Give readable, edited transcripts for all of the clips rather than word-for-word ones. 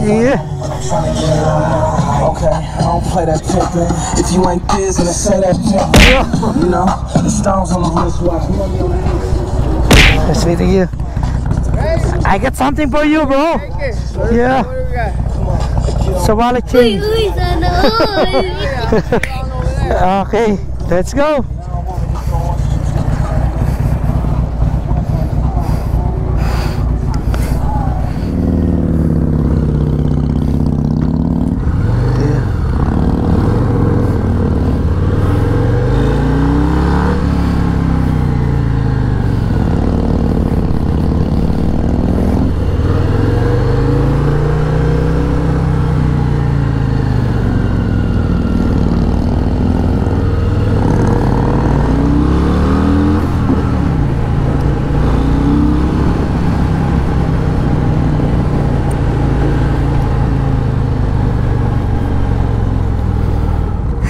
Yeah. Okay, I don't play that pimpin'. If you ain't this, then say that pimpin'. You know, the stones on the wristwatch, money on the hand. Nice meeting you. I got something for you, bro. Yeah. So wallet change. Okay, let's go.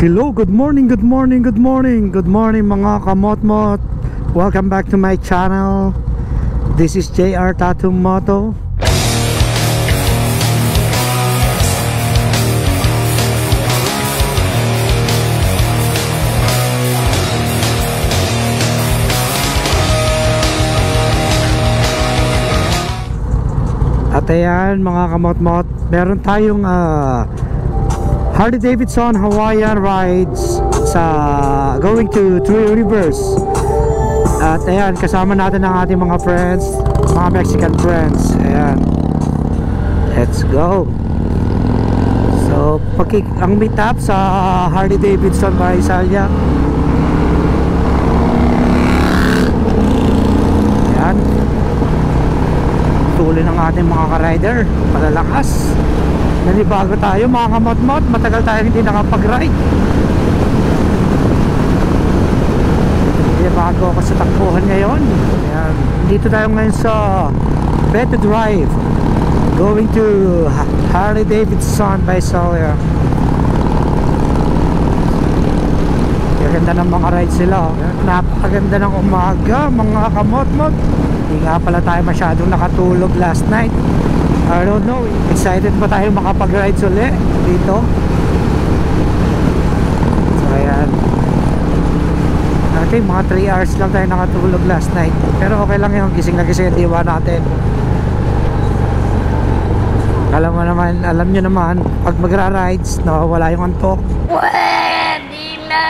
Hello, good morning, good morning, good morning, good morning mga kamotmot. Welcome back to my channel. This is JR Tattoo Moto. At ayan mga kamotmot, meron tayong Harley Davidson Hawaiian rides sa going to Three Rivers. At ayan, kasama natin ang ating mga friends, mga Mexican friends. Ayan, let's go. So ang meet up sa Harley Davidson by Salya. Ayan, tuloy ng ating mga ka-rider, malalakas. Nanibago tayo mga kamotmot, matagal tayo hindi nakapag-ride. Bago ako sa takbuhan ngayon. Ayan. Dito tayo ngayon sa Beto Drive, going to Harley Davidson by Salya. Ganda ng mga rides sila. Napakaganda ng umaga mga kamotmot. Hindi nga pala tayo masyadong nakatulog last night. I don't know, excited pa tayo makapag-rides ulit dito. So ayan, I think mga 3 hours lang tayo nakatulog last night. Pero okay lang yun, gising na gising yung diwa natin. Alam nyo naman, pag magra-rides, nawawala yung antok. Pwede na!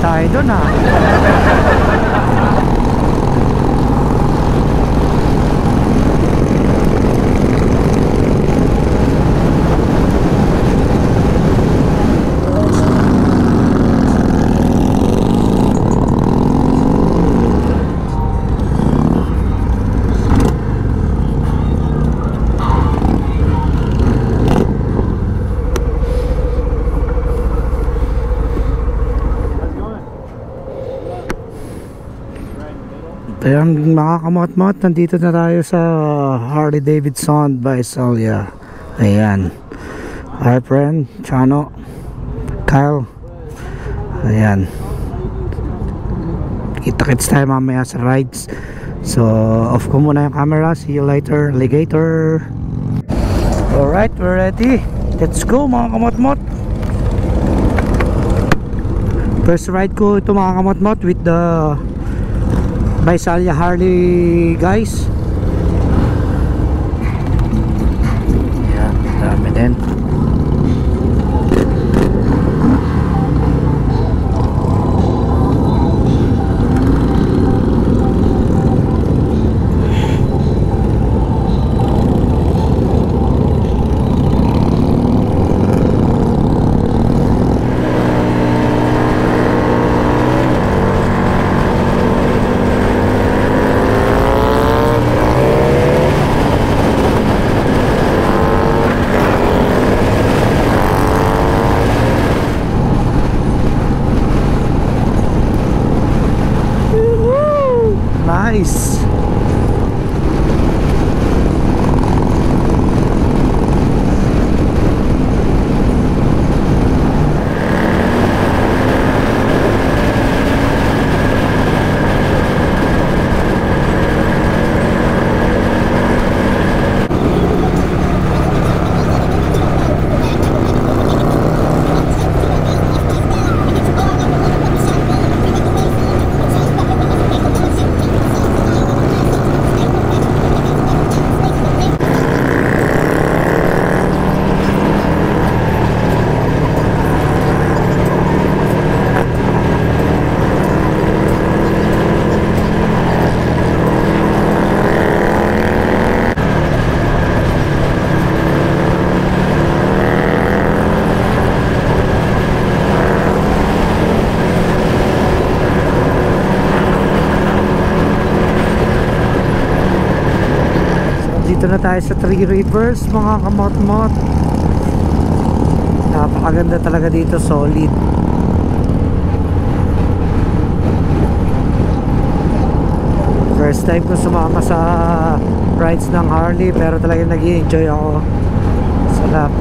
Tayo doon Ayan mga kamotmot, nandito na tayo sa Harley Davidson by Salya. Ayan, our friend Chano, Kyle. Ayan, kita-kits tayo mamaya sa rides. So off ko muna yung camera. See you later, alligator. Alright, we're ready. Let's go mga kamotmot. First ride ko ito mga kamotmot with the by Salya Harley guys. Yan, dami din. Dito na tayo sa Three Rivers mga kamot-mot. Napakaganda talaga dito, solid. First time ko sumama sa rides ng Harley, pero talagang nag-i-enjoy ako. Sarap.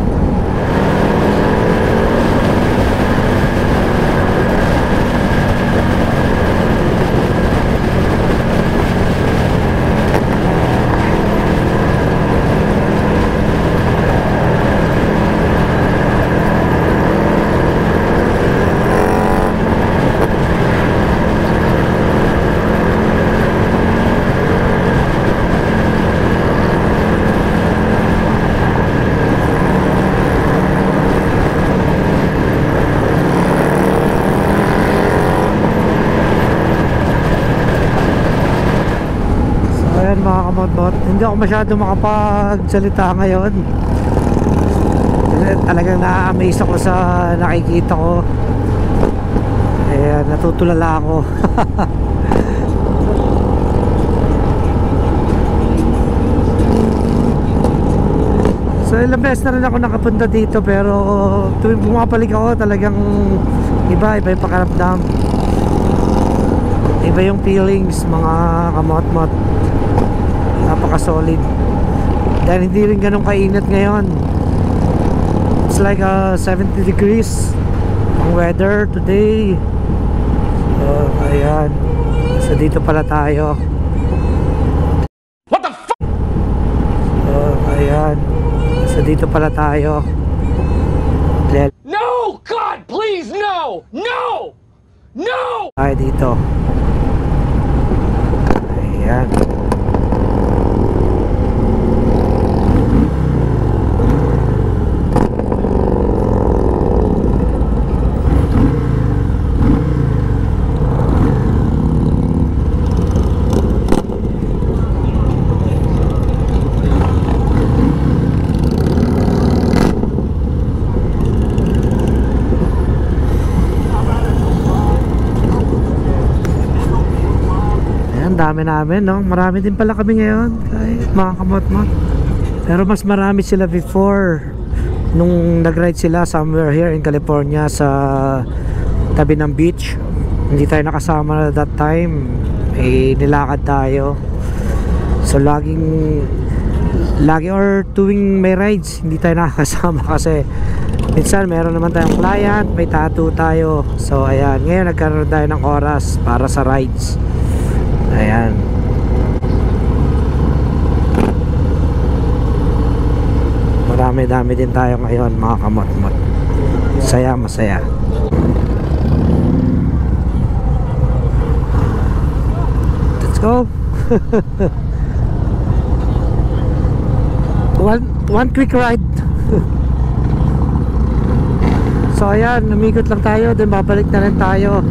Mga kamot-mot, hindi ako masyado makapagsalita ngayon. Talagang na-amaze ako sa nakikita ko. Natutulala ako. So ilang beses na rin ako nakapunta dito, pero tuwing bumabalik ako talagang iba yung pakaramdam, iba yung feelings mga kamot-mot. Napaka-solid. Dahil hindi rin ganun kainit ngayon. It's like 70 degrees ang weather today. So, ayan. So, dito pala tayo. What the fuck? So, ayan. So, dito pala tayo. No! God, please, no! No! No! Tayo dito. Ayan. Dami namin, no? Marami din pala kami ngayon, mga kamot-mot. Pero mas marami sila before, nung nag-ride sila somewhere here in California sa tabi ng beach. Hindi tayo nakasama na that time. Nilakad tayo. So lagi or tuwing may rides, hindi tayo nakakasama kasi minsan meron naman tayong client, may tattoo tayo. So ayan, ngayon nagkaroon tayo ng oras para sa rides. Ayan. Marami-dami din tayo ngayon mga kamot-mot. Masaya, masaya. Let's go. one quick ride. So ayan, umikot lang tayo, then babalik na rin tayo.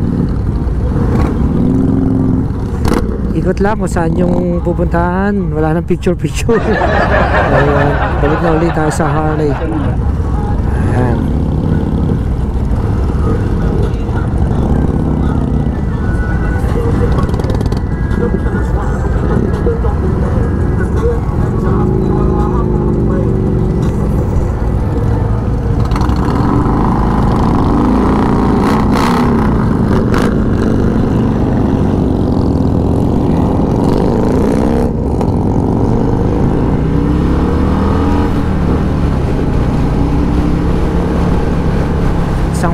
Ikot lang kung saan yung pupuntahan. Wala nang picture-picture. Ayan, balik na ulit tayo sa Harley. Ayan.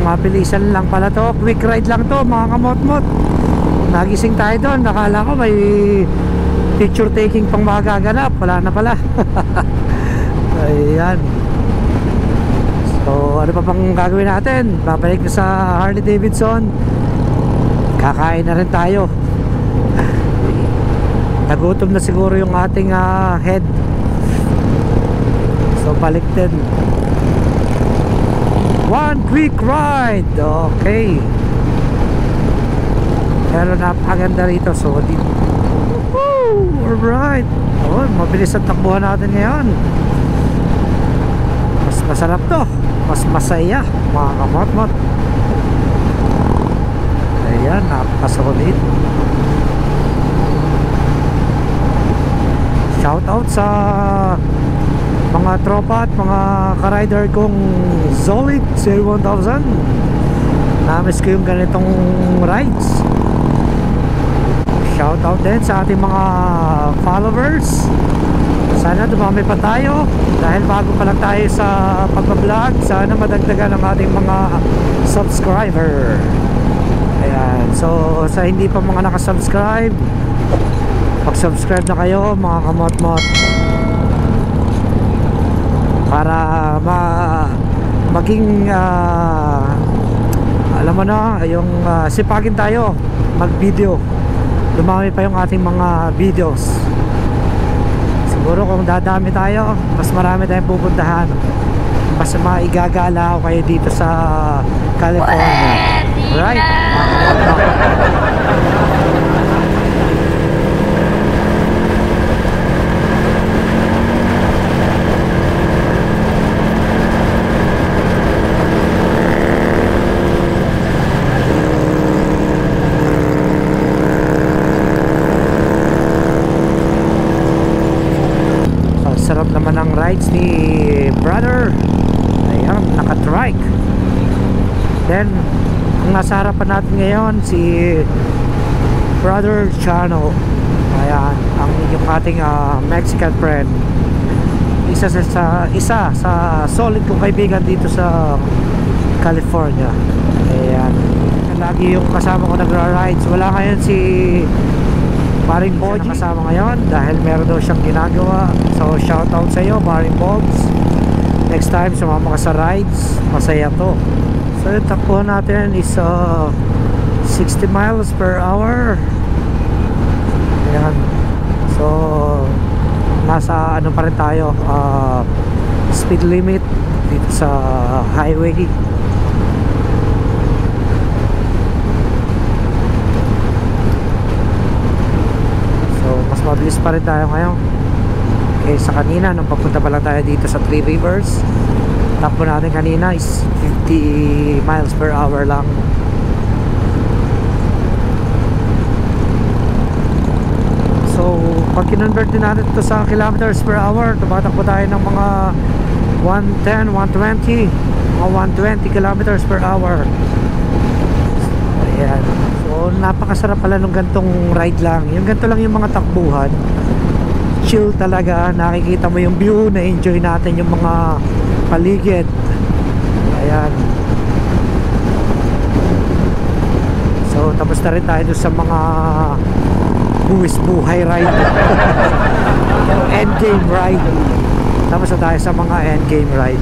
Mabilisan lang pala to, quick ride lang to mga kamot-mot. Nagising tayo doon, nakala ko may picture taking pang magaganap, wala na pala. Ayan. So ano pa pang gagawin natin? Babalik na sa Harley Davidson, kakain na rin tayo. Nagutom na siguro yung ating head, so balik din. One quick ride. Okay. Pero napakaganda rito. So alright. Oh, mabilis ang takbuhan natin ngayon. Mas masarap to. Mas masaya mga kamot-mot. Ayan, napakasolid. Shout out sa mga tropa at mga ka-rider kong Solid 1000. Namiss ko yung ganitong rides. Shout out din sa ating mga followers. Sana dumami pa tayo dahil bago pa lang tayo sa pagbablog. Sana madagdagan ang ating mga subscriber. Ayan, so sa hindi pa mga nakasubscribe, mag-subscribe na kayo mga kamot-mot para maging alam mo na yung sipagin tayo mag-video, dumami pa yung ating mga videos. Siguro kung dadami tayo, mas marami tayong pupuntahan, mas maigagala ko kayo dito sa California, right? Sarap naman ang rides ni brother. Ayan, naka-trike. Then ang nasa harapan natin ngayon si brother Chano. Ayan, ang yung ating Mexican friend. Isa sa solid kong kaibigan dito sa California. Ayan, lagi yung kasama ko nagra-rides. Wala ngayon si Paring Boji kasama ngayon dahil meron daw siyang ginagawa. So shout out sa iyo Paring Bogs. Next time sumama ka sa rides, masaya to. So yung takbuhan natin is 60 miles per hour. Ayan. So nasa ano pa rin tayo, speed limit dito sa highway. Mabilis pa rin tayo ngayon kaysa kanina nung papunta pa lang tayo dito sa Three Rivers. Takbo natin kanina is 50 miles per hour lang. So pag kinonvert din natin ito sa kilometers per hour, tumatakbo tayo ng mga 110, 120, mga 120 kilometers per hour. Ayan. So napakasarap pala nung gantong ride lang. Yung ganito lang yung mga takbuhan, chill talaga. Nakikita mo yung view, na-enjoy natin yung mga paligid. Ayan. So tapos na rin tayo doon sa mga buwis buhay ride. Yung endgame ride. Tapos na tayo sa mga endgame ride.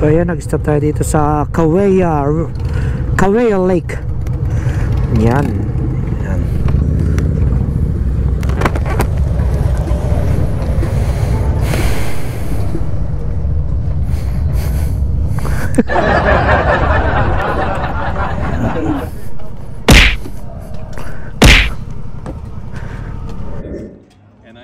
So ayan, nag-stop tayo dito sa Kaweah Lake. Yan. Yan. And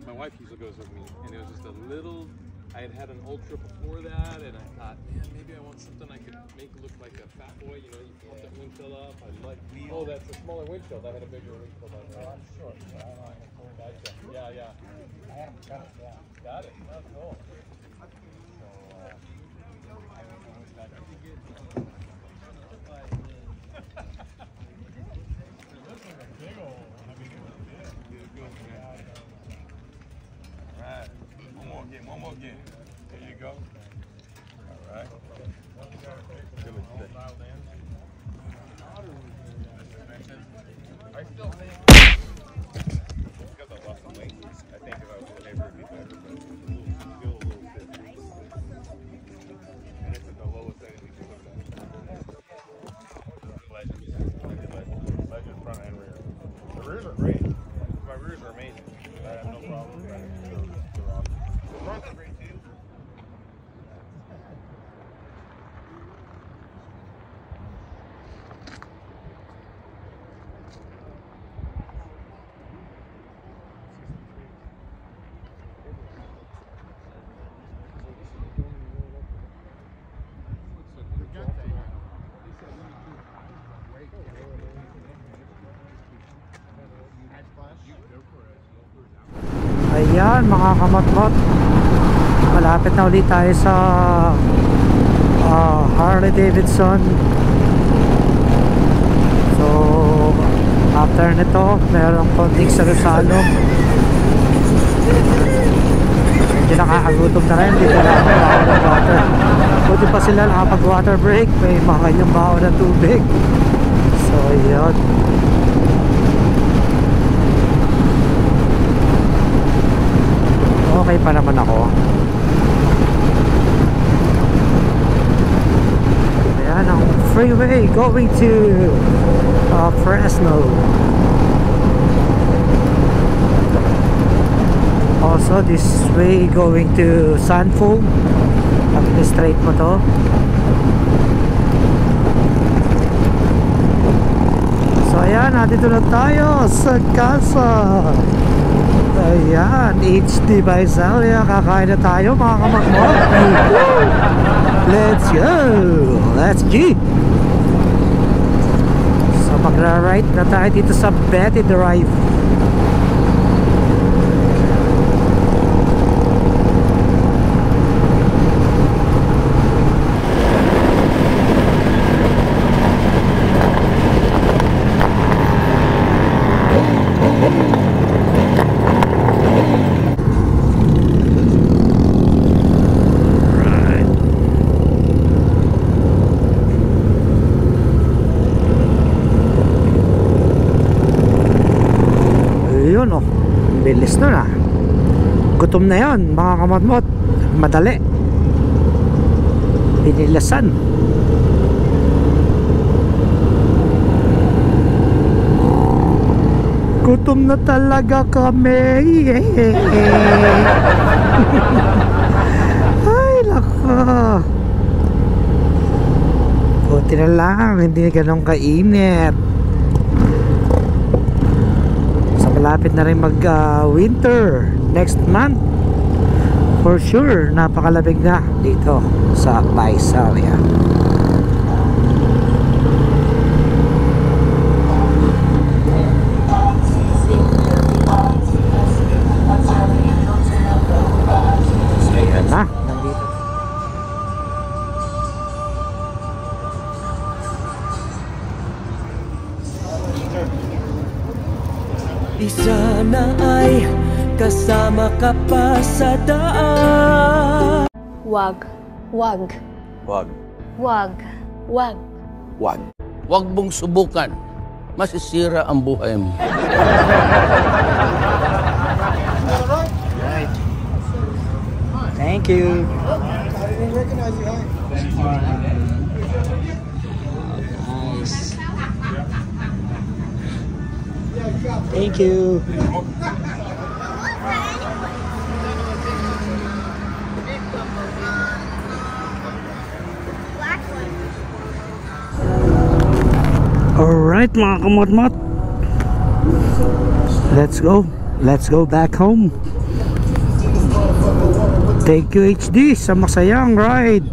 my wife usually goes with me, and it was just a little. I had an Ultra before that, and I thought, man, maybe I want something I could make look like a fat boy. You know, you pump that windshield up. I like. Oh, that's a smaller windshield. I had a bigger windshield on there. I'm sure. Gotcha. Yeah. Got it. Yeah. Got it. That's cool. One more again. There you go. All right. I still think because I lost some weight, I think if I was in the neighborhood, it'd be better. But still a little fit. ayan mga kamotmot, malapit na ulit tayo sa Harley Davidson. So after nito merong konting salo-salo, medyo nakakagutom na rin. Dito na ako baon ng water, buti pa sila nakapag water break, may mga kanyang baon ng tubig. So yun, okay pa naman ako. Ayan ang freeway going to Fresno. Also this way going to Sanford. Pag straight mo to, so ayan, nandito na tayo sa casa. Ayan, HD by Zalia. Kakain na tayo mga kamakmok. Let's go, let's go. So magra-right na tayo dito sa Betty Drive. Yun oh, bilis na. Gutom na yon mga kamatmot. Madali, pinilasan. Gutom na talaga kami. Ay laka, buti na lang hindi ganun kainit. Malapit na rin mag winter next month for sure. Napakalamig na dito sa Visalia. Ayan na, nandito. Di sana ay kasama ka pa sa daan. Wag. Wag. Wag. Wag. Wag. Wag. Huwag mong subukan. Masisira ang buhay mo. Thank you. Nice. Thank you. Alright mga kamotmot, let's go back home. Thank you HD sa masayang ride.